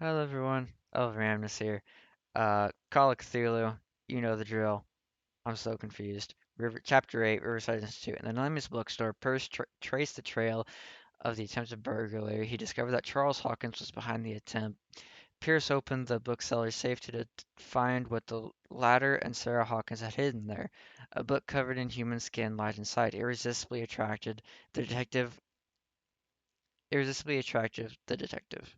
Hello everyone, Elf Ramnus here. Call of Cthulhu, you know the drill. I'm so confused. Chapter 8, Riverside Institute. In the anonymous bookstore, Peirce traced the trail of the attempted burglary. He discovered that Charles Hawkins was behind the attempt. Pierce opened the bookseller's safe to find what the latter and Sarah Hawkins had hidden there. A book covered in human skin lied inside, the detective, irresistibly attracted the detective.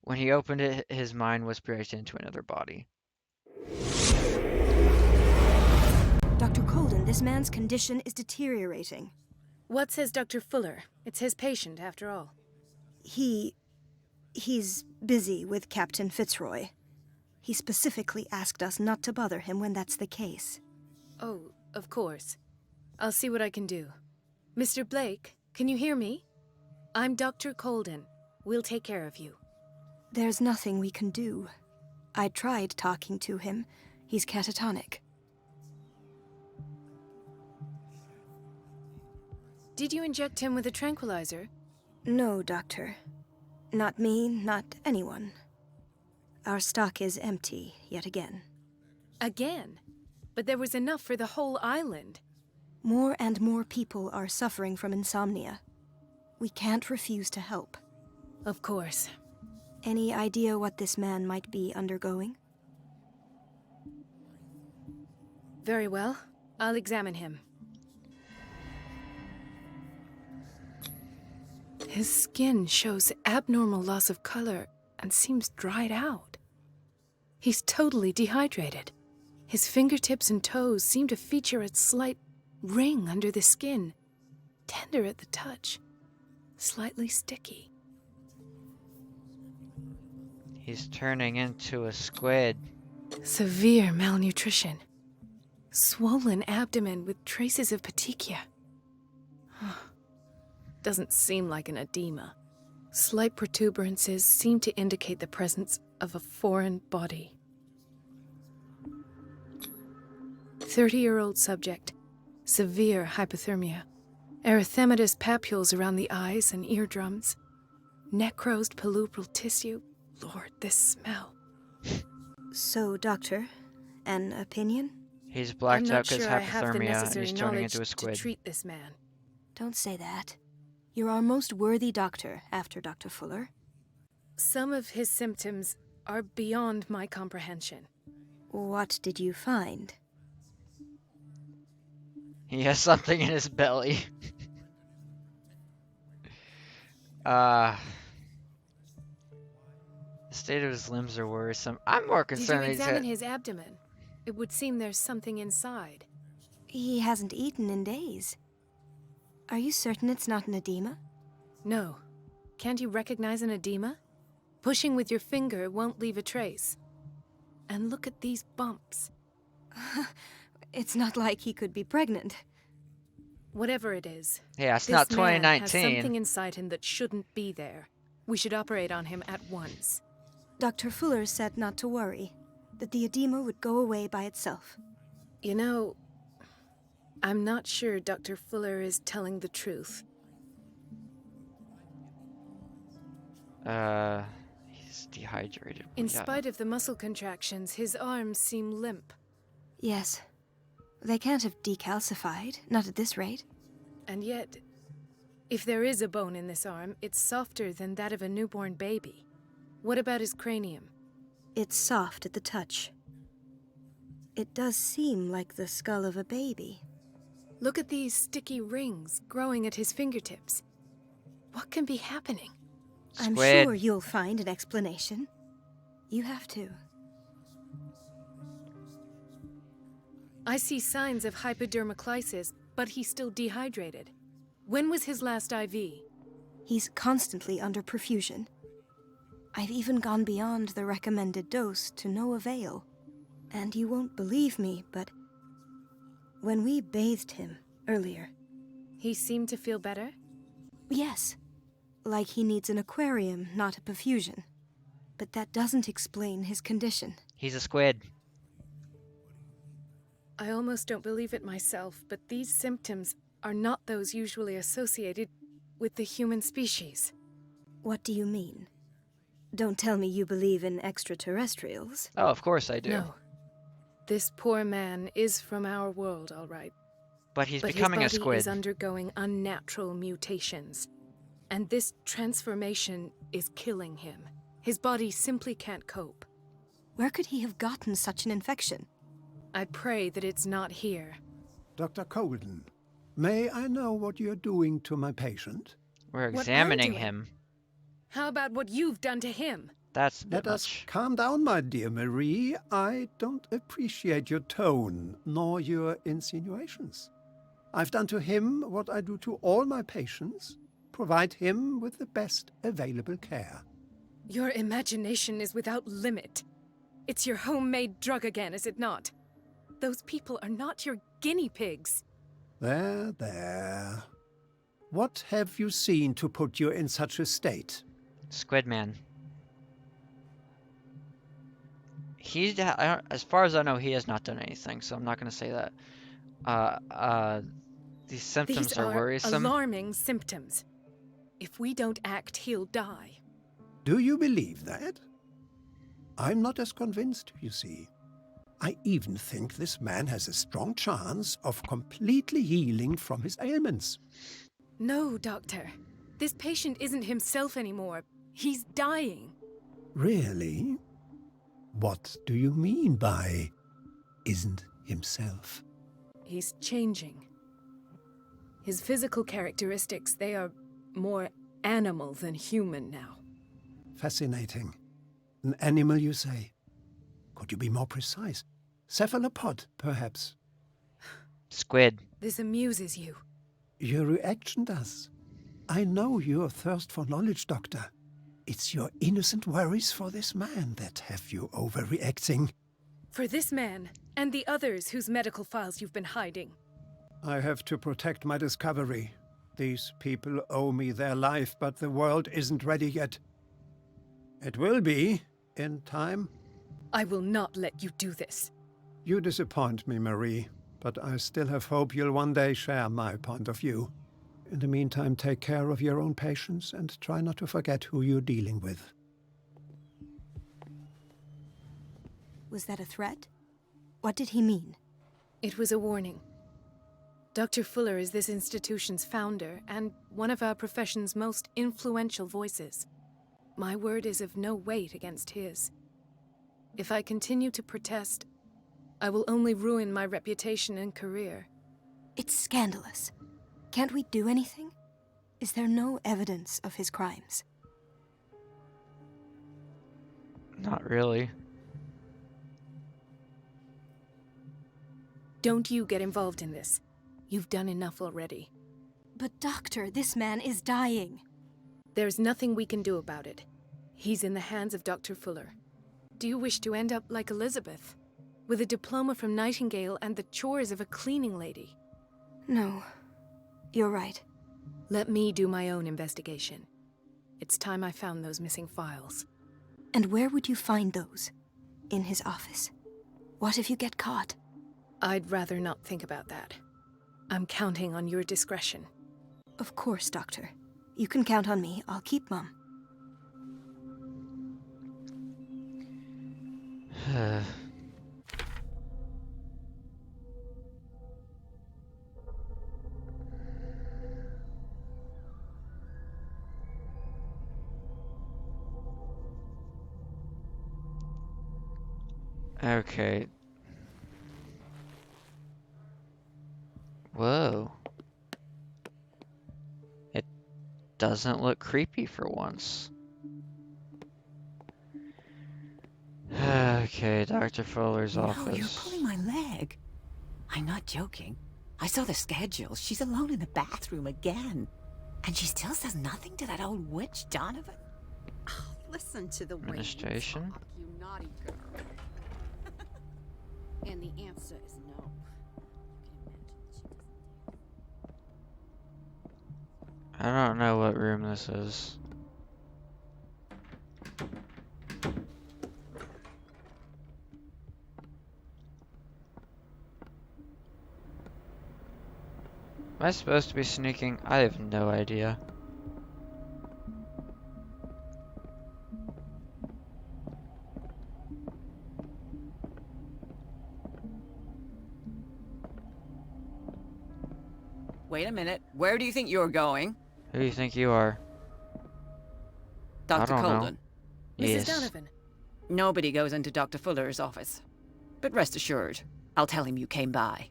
When he opened it, his mind was projected into another body. Dr. Colden, this man's condition is deteriorating. What says Dr. Fuller? It's his patient, after all. He's busy with Captain Fitzroy. He specifically asked us not to bother him when that's the case. Oh, of course. I'll see what I can do. Mr. Blake, can you hear me? I'm Dr. Colden. We'll take care of you. There's nothing we can do. I tried talking to him. He's catatonic. Did you inject him with a tranquilizer? No, Doctor. Not me, not anyone. Our stock is empty, yet again. Again? But there was enough for the whole island. More and more people are suffering from insomnia. We can't refuse to help. Of course. Any idea what this man might be undergoing? Very well. I'll examine him. His skin shows abnormal loss of color and seems dried out. He's totally dehydrated. His fingertips and toes seem to feature a slight ring under the skin, tender at the touch, slightly sticky. He's turning into a squid. Severe malnutrition. Swollen abdomen with traces of petechia. Doesn't seem like an edema. Slight protuberances seem to indicate the presence of a foreign body. 30-year-old subject. Severe hypothermia. Erythematous papules around the eyes and eardrums. Necrosed palpebral tissue. Lord, this smell. So, Doctor, an opinion? He's I'm blacked not out because sure I have the hypothermia and necessary he's turning knowledge into a to squid. treat this man. Don't say that. You're our most worthy doctor after Dr. Fuller. Some of his symptoms are beyond my comprehension. What did you find? He has something in his belly. uh, the state of his limbs are worrisome. I'm more Did you concerned examine his abdomen? It would seem there's something inside. He hasn't eaten in days. Are you certain it's not an edema? No. Can't you recognize an edema? Pushing with your finger won't leave a trace. And look at these bumps. It's not like he could be pregnant. Whatever it is, Yeah, it's this not man has 2019. something inside him that shouldn't be there. We should operate on him at once. Dr. Fuller said not to worry, that the edema would go away by itself. You know, I'm not sure Dr. Fuller is telling the truth. He's dehydrated. In spite of the muscle contractions, his arms seem limp. Yes. They can't have decalcified, not at this rate. And yet, if there is a bone in this arm, it's softer than that of a newborn baby. What about his cranium? It's soft at the touch. It does seem like the skull of a baby. Look at these sticky rings growing at his fingertips. What can be happening? I'm Squid. sure you'll find an explanation. You have to. I see signs of hypodermoclysis, but he's still dehydrated. When was his last IV? He's constantly under perfusion. I've even gone beyond the recommended dose to no avail. And you won't believe me, but when we bathed him earlier, He seemed to feel better? yes, like he needs an aquarium, not a perfusion. But that doesn't explain his condition. He's a squid. I almost don't believe it myself, but these symptoms are not those usually associated with the human species. What do you mean? Don't tell me you believe in extraterrestrials. Oh, of course I do. No. This poor man is from our world, all right. But he's But his becoming a body squid. is undergoing unnatural mutations. And this transformation is killing him. His body simply can't cope. Where could he have gotten such an infection? I pray that it's not here. Dr. Colden, may I know what you're doing to my patient? We're What examining I'm doing? him. How about what you've done to him? That's a bit Let us much. calm down, my dear Marie. I don't appreciate your tone, nor your insinuations. I've done to him what I do to all my patients, provide him with the best available care. Your imagination is without limit. It's your homemade drug again, is it not? Those people are not your guinea pigs. There, there. What have you seen to put you in such a state? Squid Man. As far as I know, he has not done anything, so I'm not going to say that. These symptoms These are are worrisome. alarming symptoms. If we don't act, he'll die. Do you believe that? I'm not as convinced, you see. I even think this man has a strong chance of completely healing from his ailments. No, Doctor. This patient isn't himself anymore. He's dying. Really? What do you mean by isn't himself? He's changing. His physical characteristics, they are more animal than human now. Fascinating. An animal, you say? Could you be more precise? Cephalopod, perhaps? Squid. This amuses you. Your reaction does. I know your thirst for knowledge, Doctor. It's your innocent worries for this man that have you overreacting. For this man, and the others whose medical files you've been hiding. I have to protect my discovery. These people owe me their life, but the world isn't ready yet. It will be, in time. I will not let you do this. You disappoint me, Marie, but I still have hope you'll one day share my point of view. In the meantime, take care of your own patients and try not to forget who you're dealing with. Was that a threat? What did he mean? It was a warning. Dr. Fuller is this institution's founder and one of our profession's most influential voices. My word is of no weight against his. If I continue to protest, I will only ruin my reputation and career. It's scandalous. Can't we do anything? Is there no evidence of his crimes? Not really. Don't you get involved in this. You've done enough already. But doctor, this man is dying. There's nothing we can do about it. He's in the hands of Dr. Fuller. Do you wish to end up like Elizabeth? With a diploma from Nightingale and the chores of a cleaning lady? No, you're right. Let me do my own investigation. It's time I found those missing files. And where would you find those? In his office? What if you get caught? I'd rather not think about that. I'm counting on your discretion. Of course, Doctor. You can count on me. I'll keep Mum. Okay. Whoa. It doesn't look creepy for once. Okay, Dr. Fuller's No, office. you're pulling my leg. I'm not joking. I saw the schedule. She's alone in the bathroom again. And she still says nothing to that old witch, Donovan. Oh, listen to the way you Administration? talk, you naughty girl. And the answer is no. I don't know what room this is. Am I supposed to be sneaking? I have no idea. Wait a minute. Where do you think you're going? Who do you think you are? I Dr. don't know. Colden. Mrs. Yes. Donovan. Nobody goes into Dr. Fuller's office. But rest assured, I'll tell him you came by.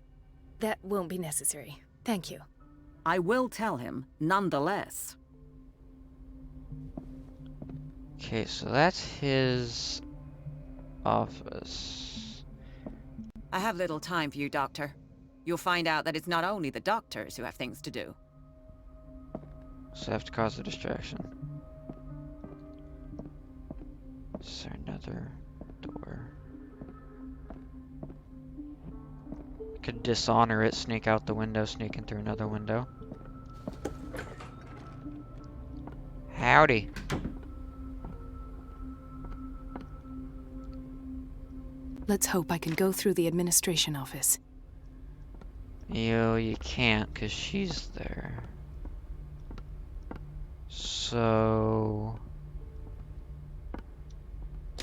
That won't be necessary. Thank you. I will tell him, nonetheless. Okay, so that's his office. I have little time for you, Doctor. You'll find out that it's not only the doctors who have things to do. So I have to cause a distraction. Is there another door? Could dishonor it, sneak out the window, sneak in through another window. Howdy. Let's hope I can go through the administration office. You can't, because she's there. So...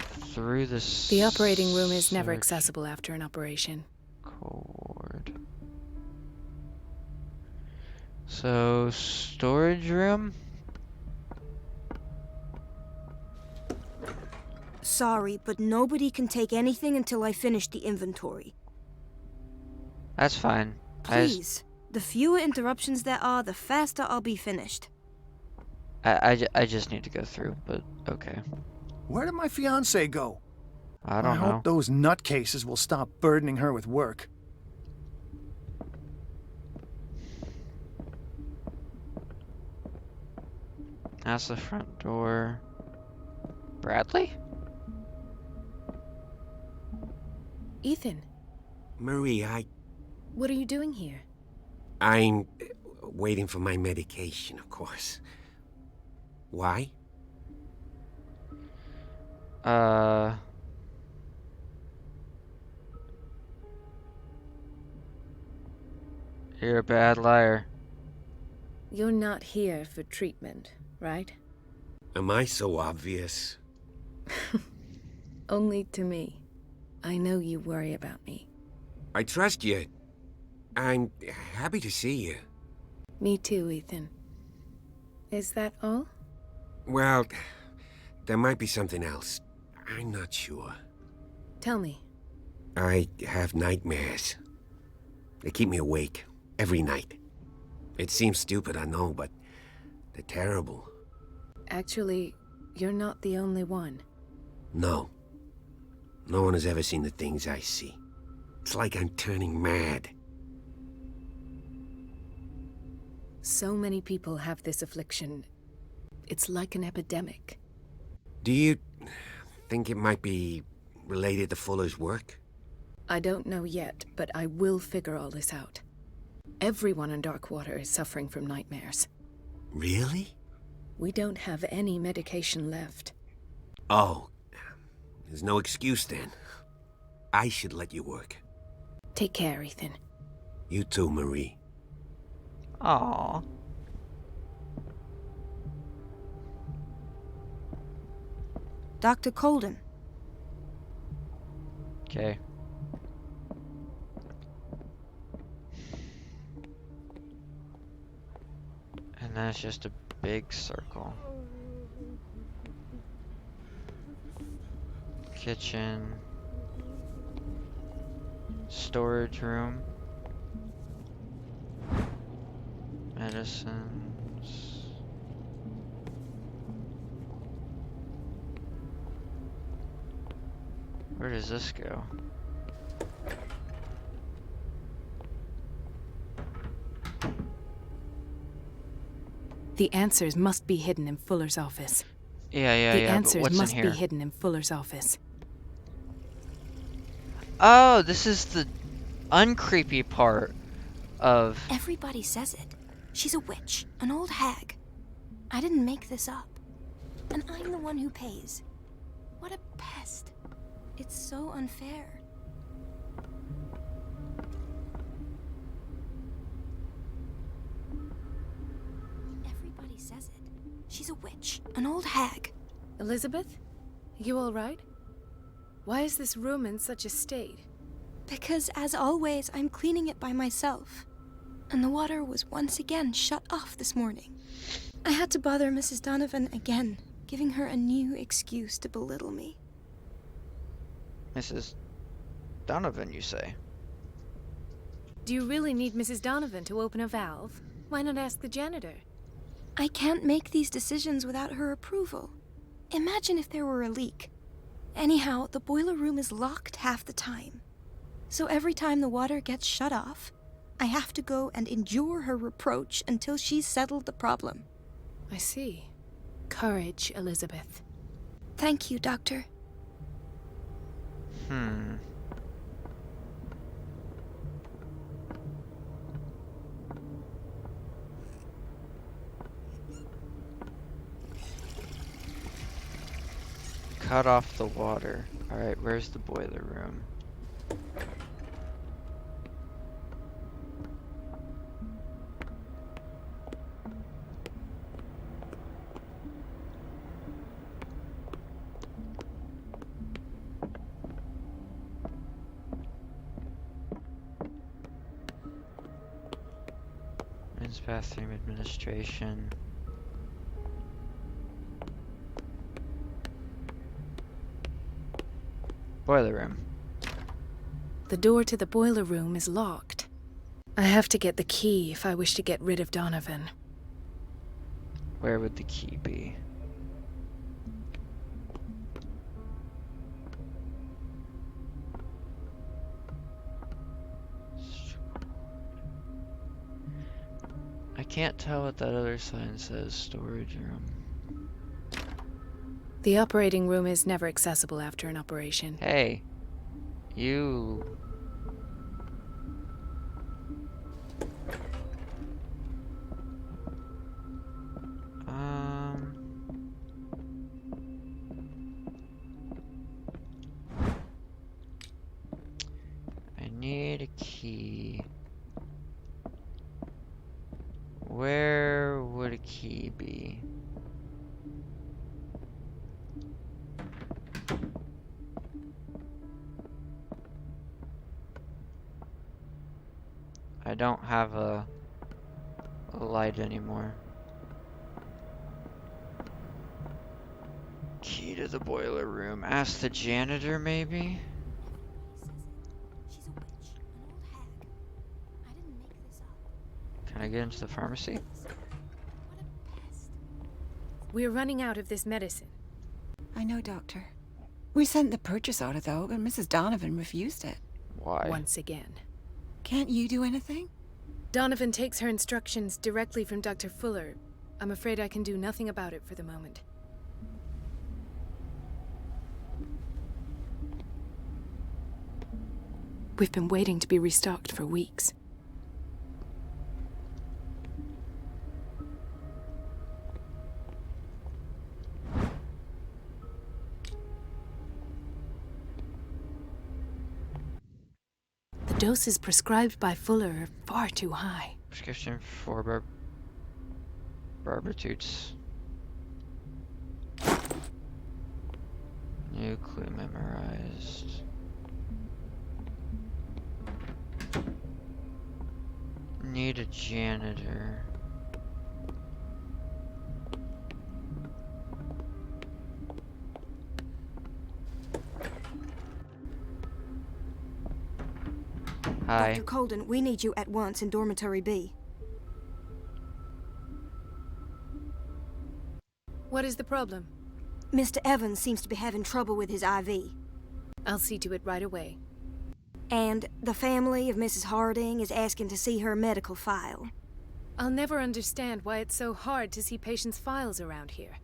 through the... The operating room is never accessible after an operation. Cord. So, storage room? Sorry, but nobody can take anything until I finish the inventory. That's fine. Please. The fewer interruptions there are, the faster I'll be finished. I just need to go through, but okay. Where did my fiancée go? I don't know. hope those nutcases will stop burdening her with work. That's the front door. Bradley? Ethan, Marie, what are you doing here? I'm waiting for my medication, of course. Why? You're a bad liar. You're not here for treatment, right? Am I so obvious? Only to me. I know you worry about me. I trust you. I'm happy to see you. Me too, Ethan. Is that all? Well, there might be something else. I'm not sure. Tell me. I have nightmares. They keep me awake every night. It seems stupid, I know, but they're terrible. Actually, you're not the only one. No. No one has ever seen the things I see. It's like I'm turning mad. So many people have this affliction. It's like an epidemic. Do you think it might be related to Fuller's work? I don't know yet, but I will figure all this out. Everyone in Darkwater is suffering from nightmares. Really? We don't have any medication left. Oh, there's no excuse then. I should let you work. Take care, Ethan. You too, Marie. Aww. Dr. Colden. Okay. And then it's just a big circle. Kitchen. Storage room. Medicines. Where does this go? The answers must be hidden in Fuller's office. Yeah, The but answers what's must in be here? hidden in Fuller's office. Oh, this is the uncreepy part of... Everybody says it. She's a witch, an old hag. I didn't make this up. And I'm the one who pays. What a pest. It's so unfair. Everybody says it. She's a witch, an old hag. Elizabeth? You all right? Why is this room in such a state? Because, as always, I'm cleaning it by myself. and the water was once again shut off this morning. I had to bother Mrs. Donovan again, giving her a new excuse to belittle me. Mrs. Donovan, you say? Do you really need Mrs. Donovan to open a valve? Why not ask the janitor? I can't make these decisions without her approval. Imagine if there were a leak. Anyhow, the boiler room is locked half the time. So every time the water gets shut off, I have to go and endure her reproach until she's settled the problem. I see. Courage, Elizabeth. Thank you, Doctor. Cut off the water. Alright, where's the boiler room? Men's bathroom administration. Boiler room. The door to the boiler room is locked. I have to get the key if I wish to get rid of Donovan. Where would the key be? I can't tell what that other sign says. Storage room. The operating room is never accessible after an operation. Hey, you. I need a key. Where would a key be? I don't have a light anymore. Key to the boiler room. Ask the janitor, maybe? She's a witch, an old hag. I didn't make this up. Can I get into the pharmacy? What a pest. We're running out of this medicine. I know, Doctor. We sent the purchase order, though, but Mrs. Donovan refused it. Why? Once again. Can't you do anything? Donovan takes her instructions directly from Dr. Fuller. I'm afraid I can do nothing about it for the moment. We've been waiting to be restocked for weeks. The doses prescribed by Fuller are far too high. Prescription for barbiturates. New clue memorized. Need a janitor. Hi. Dr. Colden, we need you at once in Dormitory B. What is the problem? Mr. Evans seems to be having trouble with his IV. I'll see to it right away. And the family of Mrs. Harding is asking to see her medical file. I'll never understand why it's so hard to see patients' files around here.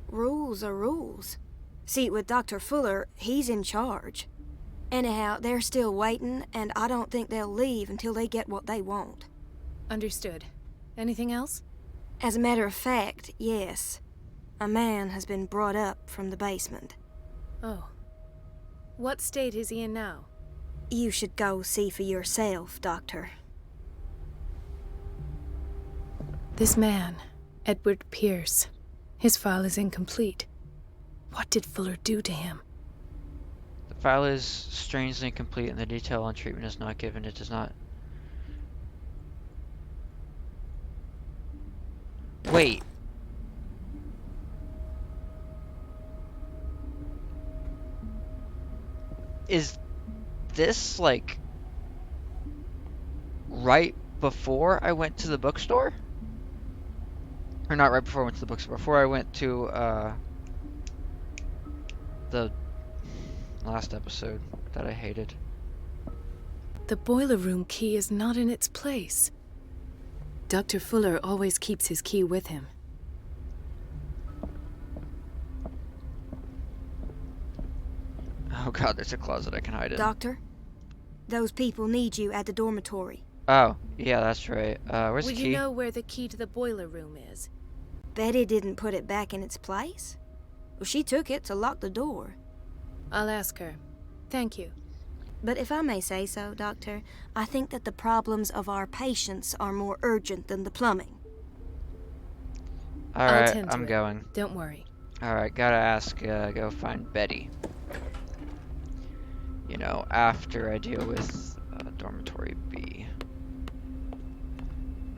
Rules are rules. See, with Dr. Fuller, he's in charge. Anyhow, they're still waiting, and I don't think they'll leave until they get what they want. Understood. Anything else? As a matter of fact, yes. A man has been brought up from the basement. Oh. What state is he in now? You should go see for yourself, Doctor. This man, Edward Pierce. His file is incomplete. What did Fuller do to him? The file is strangely incomplete and the detail on treatment is not given. It does not Wait. Is this like right before I went to the bookstore? Or not right before I went to the bookstore, before I went to the last episode that I hated. The boiler room key is not in its place. Dr. Fuller always keeps his key with him. Oh god, there's a closet I can hide in. Doctor, those people need you at the dormitory. Oh, yeah, that's right. Where's the Would key? you know where the key to the boiler room is? Betty didn't put it back in its place. Well, she took it to lock the door. I'll ask her. Thank you. But if I may say so, Doctor, I think that the problems of our patients are more urgent than the plumbing. I'll Alright, attend to I'm it. going. Don't worry. Alright, gotta ask, go find Betty. You know, after I deal with Dormitory B.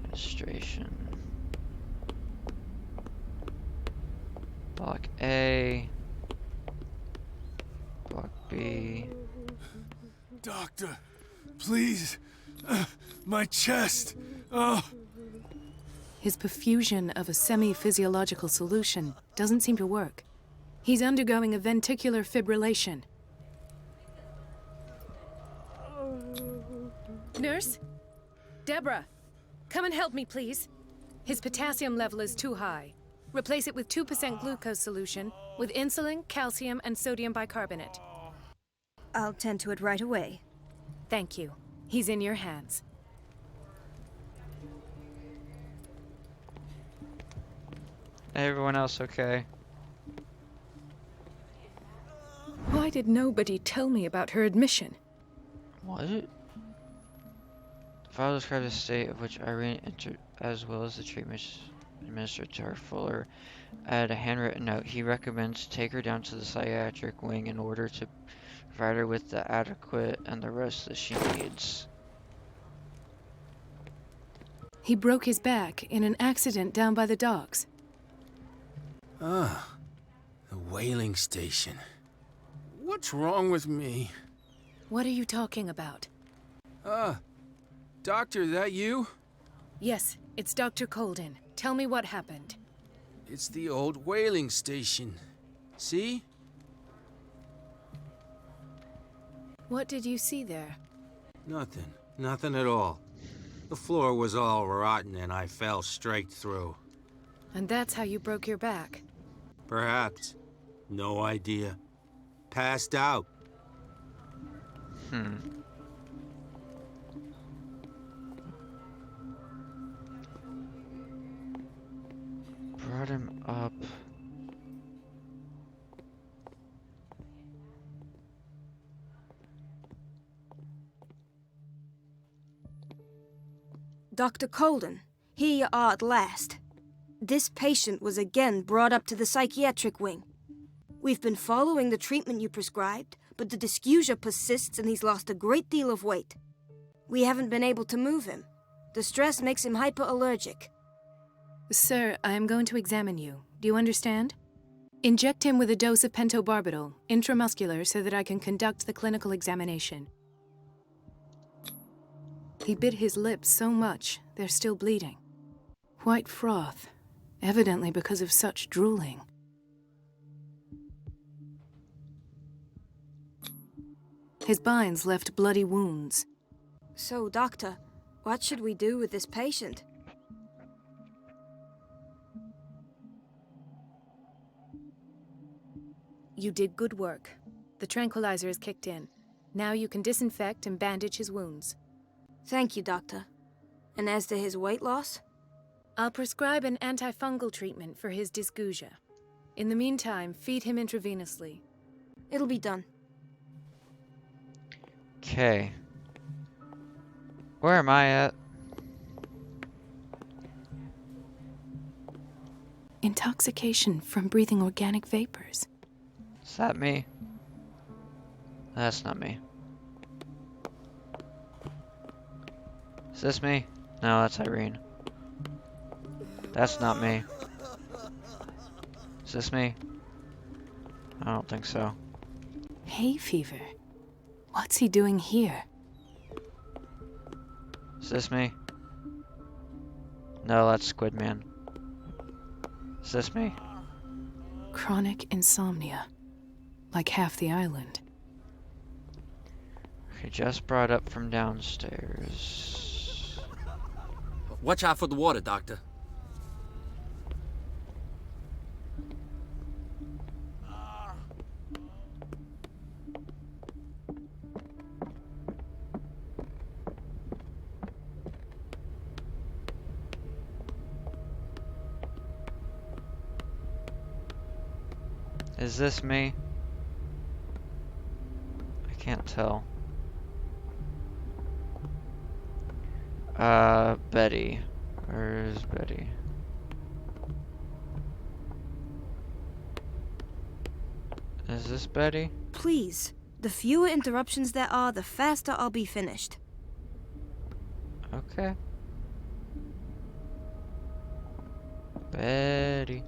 Administration. Block A. Block B. Doctor, please. My chest. Oh. His perfusion of a semi-physiological solution doesn't seem to work. He's undergoing a ventricular fibrillation. Nurse? Deborah, come and help me, please. His potassium level is too high. Replace it with 2% glucose solution with insulin, calcium, and sodium bicarbonate. I'll tend to it right away. Thank you. He's in your hands. Everyone else okay? Why did nobody tell me about her admission? What? The file describes the state of which Irene entered, as well as the treatments administered to her. Fuller added a handwritten note. He recommends take her down to the psychiatric wing in order to provide her with the adequate and the rest that she needs. He broke his back in an accident down by the docks. Ah, the whaling station. What's wrong with me? What are you talking about? Doctor, that you? Yes, it's Dr. Colden. Tell me what happened. It's the old whaling station. See? What did you see there? Nothing. Nothing at all. The floor was all rotten and I fell straight through. And that's how you broke your back? Perhaps. No idea. Passed out. Brought him up. Dr. Colden, here you are at last. This patient was again brought up to the psychiatric wing. We've been following the treatment you prescribed, but the dysgeusia persists and he's lost a great deal of weight. We haven't been able to move him. The stress makes him hyperallergic. Sir, I am going to examine you. Do you understand? Inject him with a dose of pentobarbital, intramuscular, so that I can conduct the clinical examination. He bit his lips so much, they're still bleeding. White froth, evidently because of such drooling. His binds left bloody wounds. So, Doctor, what should we do with this patient? You did good work. The tranquilizer is kicked in. Now you can disinfect and bandage his wounds. Thank you, Doctor. And as to his weight loss? I'll prescribe an antifungal treatment for his dysgeusia. In the meantime, feed him intravenously. It'll be done. Okay. Where am I at? Intoxication from breathing organic vapors. Is that me? That's not me. Is this me? No, that's Irene. That's not me. Is this me? I don't think so. Hay fever. What's he doing here? Is this me? No, that's Squid Man. Is this me? Chronic insomnia. Like half the island. Okay, just brought up from downstairs. Watch out for the water, Doctor. Is this me? I can't tell. Betty. Where's Betty? Is this Betty? Please. The fewer interruptions there are, the faster I'll be finished. Okay. Betty.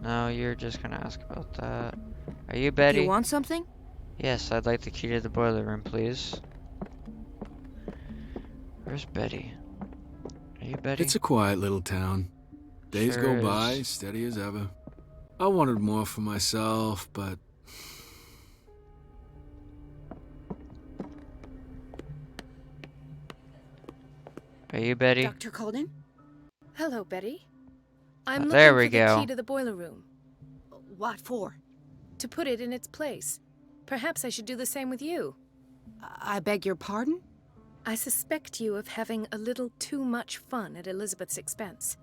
No, you're just gonna ask about that. Are you Betty? You want something? Yes, I'd like the key to the boiler room, please. Where's Betty? Are you Betty? It's a quiet little town. Days Sure go is. by, steady as ever. I wanted more for myself, but Are you Betty? Dr. Colden? Hello, Betty. I'm There looking we for the go. key to the boiler room. What for? To put it in its place. Perhaps I should do the same with you. I beg your pardon? I suspect you of having a little too much fun at Elizabeth's expense.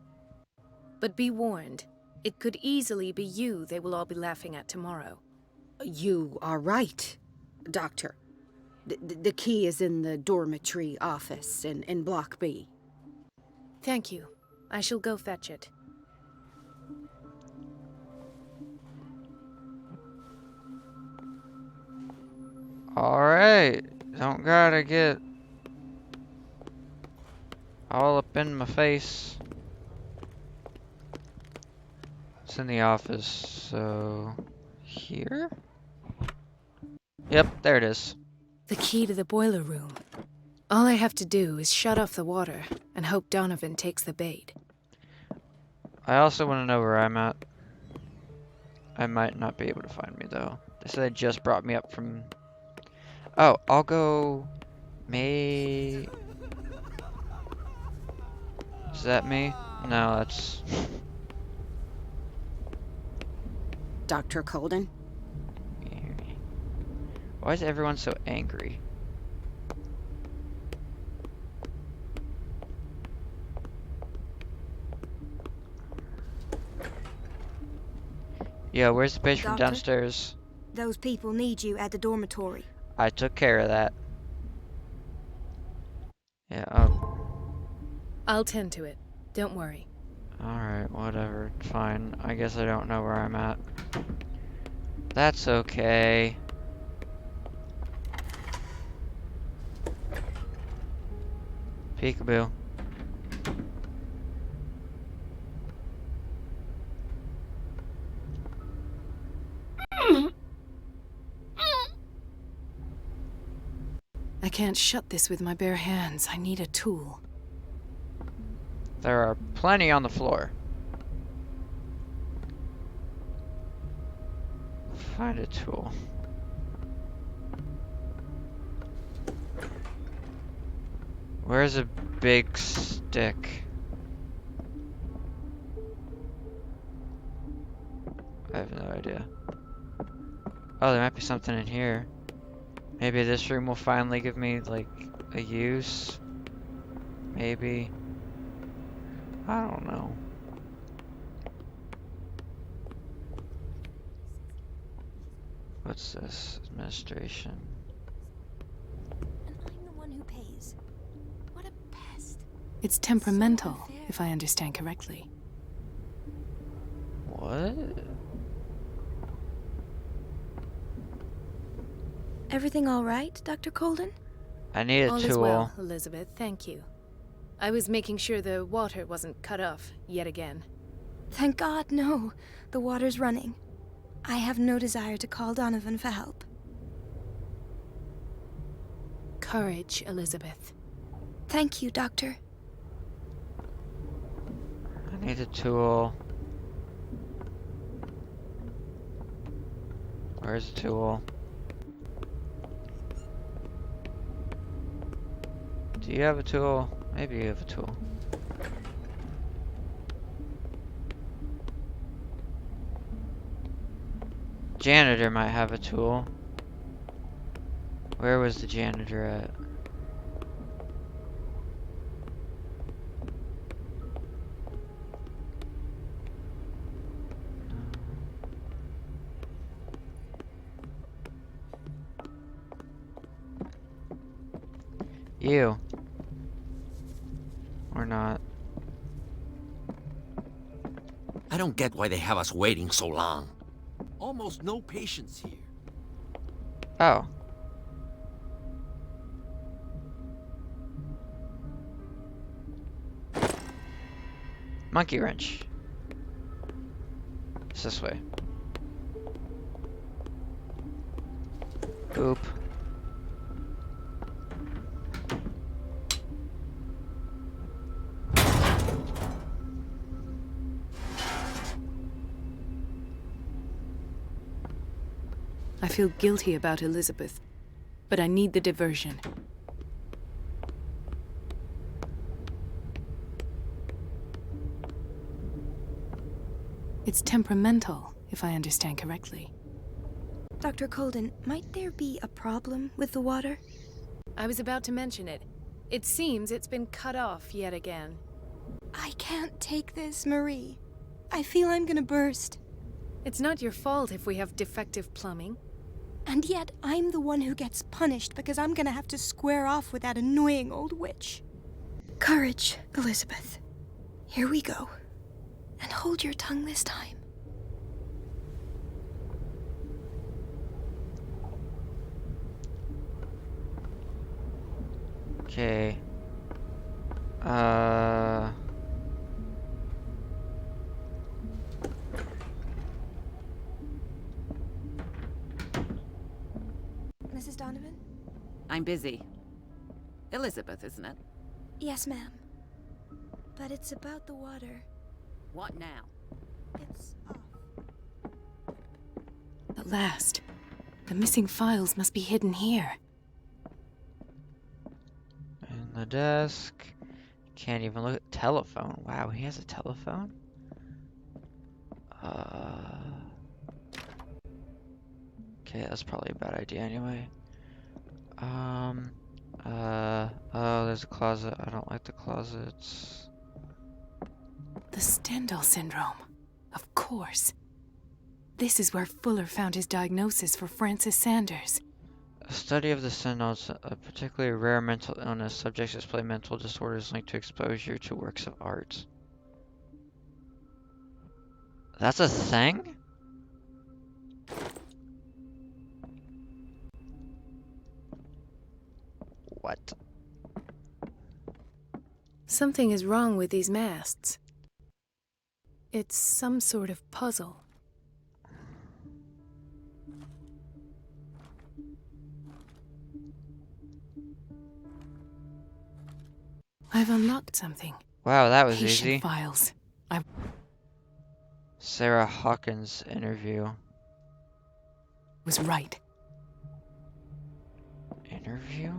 But be warned, it could easily be you they will all be laughing at tomorrow. You are right, Doctor. The key is in the dormitory office in Block B. Thank you. I shall go fetch it. Alright. Don't gotta get all up in my face. It's in the office, so here? Yep, there it is. The key to the boiler room. All I have to do is shut off the water and hope Donovan takes the bait. I also want to know where I'm at. I might not be able to find me though. They said they just brought me up from... Oh, I'll go... May... Is that me? No, that's... Dr. Colden? Why is everyone so angry? Yeah, where's the patient Doctor? downstairs? Those people need you at the dormitory. I took care of that. Yeah, oh, I'll tend to it. Don't worry. alright, whatever. Fine. I guess I don't know where I'm at. That's okay. Peekaboo. I can't shut this with my bare hands. I need a tool. There are plenty on the floor. Find a tool. Where's a big stick? I have no idea. Oh, there might be something in here. Maybe this room will finally give me, like, a use. Maybe. I don't know. What's this? Administration. And I'm the one who pays. What a pest. It's temperamental, if I understand correctly. What? Everything all right, Dr. Colden? I need a All tool. is well, Elizabeth. Thank you. I was making sure the water wasn't cut off yet again. Thank God, no. The water's running. I have no desire to call Donovan for help. Courage, Elizabeth. Thank you, Doctor. I need a tool. Where's the tool? Do you have a tool? Maybe you have a tool. Janitor might have a tool. Where was the janitor at? You. Or not. I don't get why they have us waiting so long. Almost no patients here. Oh. Monkey wrench. It's this way. Oop. I feel guilty about Elizabeth, but I need the diversion. It's temperamental, if I understand correctly. Dr. Colden, might there be a problem with the water? I was about to mention it. It seems it's been cut off yet again. I can't take this, Marie. I feel I'm gonna burst. It's not your fault if we have defective plumbing. And yet, I'm the one who gets punished because I'm gonna have to square off with that annoying old witch. Courage, Elizabeth. Here we go. And hold your tongue this time. Okay. Mrs. Donovan? I'm busy. Elizabeth, isn't it? Yes, ma'am. But it's about the water. What now? It's off. At last. The missing files must be hidden here. In the desk. Can't even look at telephone. Wow, he has a telephone? Okay, that's probably a bad idea anyway. Oh, there's a closet. I don't like the closets. The Stendhal syndrome. Of course. This is where Fuller found his diagnosis for Francis Sanders. A study of the Stendhal's, a particularly rare mental illness. Subjects display mental disorders linked to exposure to works of art. That's a thing? What? Something is wrong with these masts. It's some sort of puzzle. I've unlocked something. Wow, that was Patient easy. files. Sarah Hawkins interview. Was right. Interview?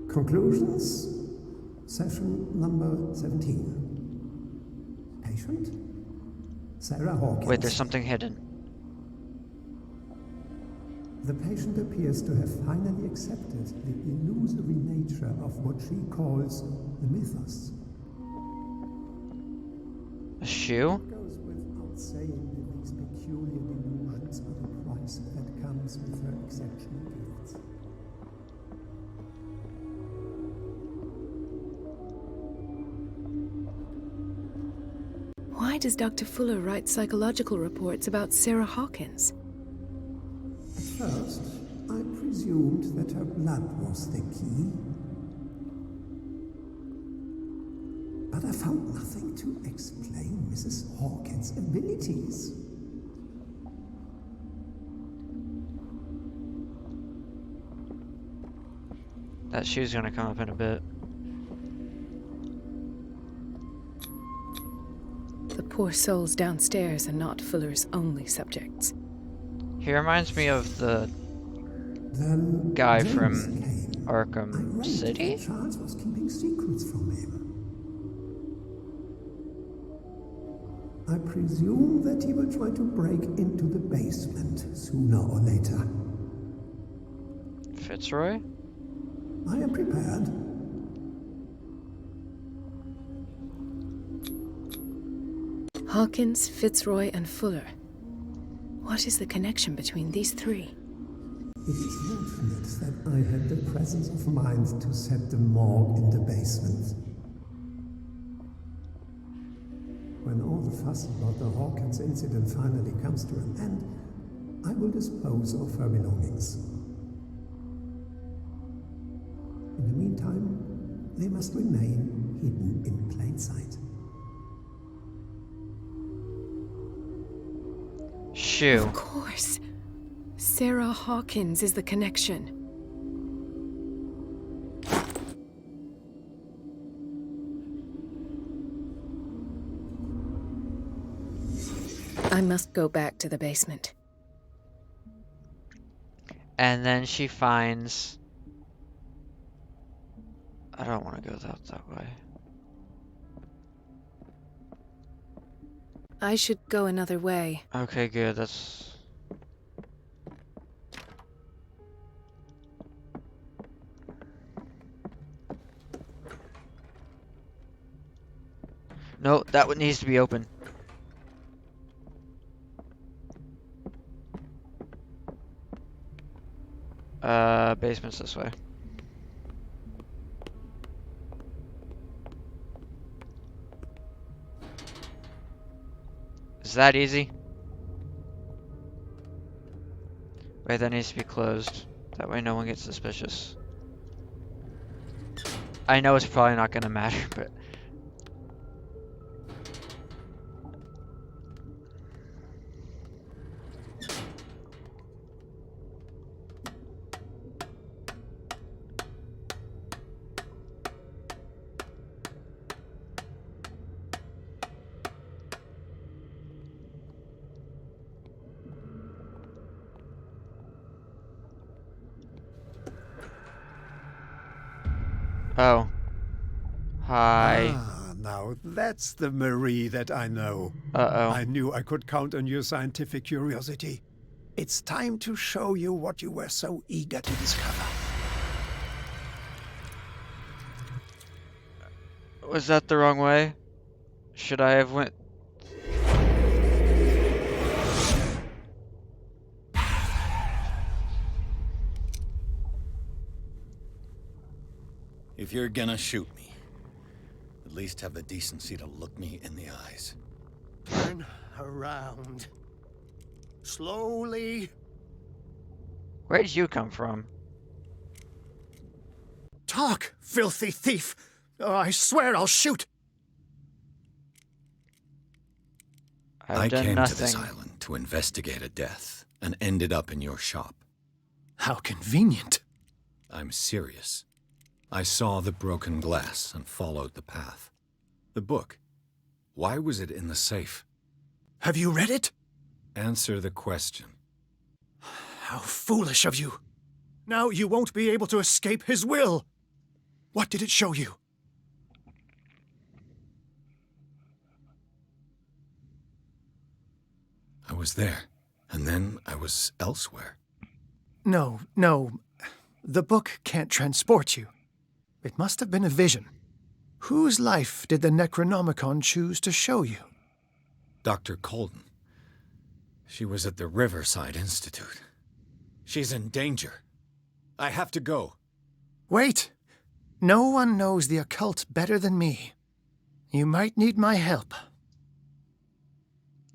Conclusions. Session number 17. Patient? Sarah Hawkins. Wait, there's something hidden. The patient appears to have finally accepted the illusory nature of what she calls the mythos. A shoe? It goes without saying that these peculiar delusions are the price that comes with her exceptional gifts. Why does Dr. Fuller write psychological reports about Sarah Hawkins? First, I presume presumed that her blood was the key. But I found nothing to explain Mrs. Hawkins' abilities. That shoe's gonna come up in a bit. The poor souls downstairs are not Fuller's only subjects. He reminds me of the Then guy James from came. I Arkham read City? that Charles was keeping secrets from him. I presume that he will try to break into the basement sooner or later. Fitzroy? I am prepared. Hawkins, Fitzroy, and Fuller. What is the connection between these three? It is fortunate that I had the presence of mind to set the morgue in the basement. When all the fuss about the Hawkins incident finally comes to an end, I will dispose of her belongings. In the meantime, they must remain hidden in plain sight. Shoe. Of course. Sarah Hawkins is the connection. I must go back to the basement. And then she finds... I don't want to go that way. I should go another way. Okay, good. That's... No, that one needs to be open. Basement's this way. Is that easy? Wait, that needs to be closed. That way no one gets suspicious. I know it's probably not gonna matter, but... Oh. Hi. Ah, now that's the Marie that I know. Uh-oh. I knew I could count on your scientific curiosity. It's time to show you what you were so eager to discover. Was that the wrong way? Should I have went... If you're gonna shoot me, at least have the decency to look me in the eyes. Turn around. Slowly. Where'd you come from? Talk, filthy thief! I swear I'll shoot! I done came nothing. to this island to investigate a death, and ended up in your shop. How convenient. I'm serious. I saw the broken glass and followed the path. The book. Why was it in the safe? Have you read it? Answer the question. How foolish of you. Now you won't be able to escape his will. What did it show you? I was there, and then I was elsewhere. No. The book can't transport you. It must have been a vision. Whose life did the Necronomicon choose to show you? Dr. Colden. She was at the Riverside Institute. She's in danger. I have to go. Wait. No one knows the occult better than me. You might need my help.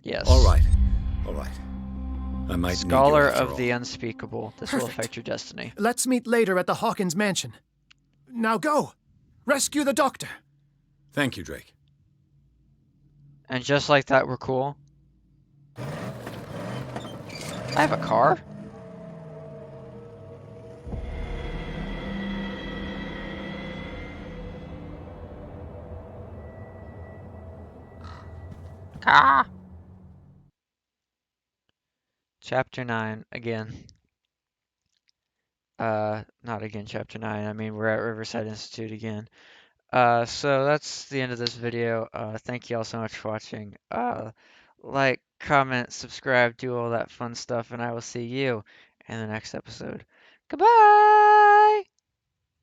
Yes. All right. I might need you Scholar after of the all. unspeakable. This will affect your destiny. Let's meet later at the Hawkins mansion. Now go! Rescue the doctor! Thank you, Drake. And just like that, we're cool. I have a car? Car! Chapter 9, again. Not again, Chapter 9. I mean, we're at Riverside Institute again. So that's the end of this video. Thank you all so much for watching. Like, comment, subscribe, do all that fun stuff, and I will see you in the next episode. Goodbye!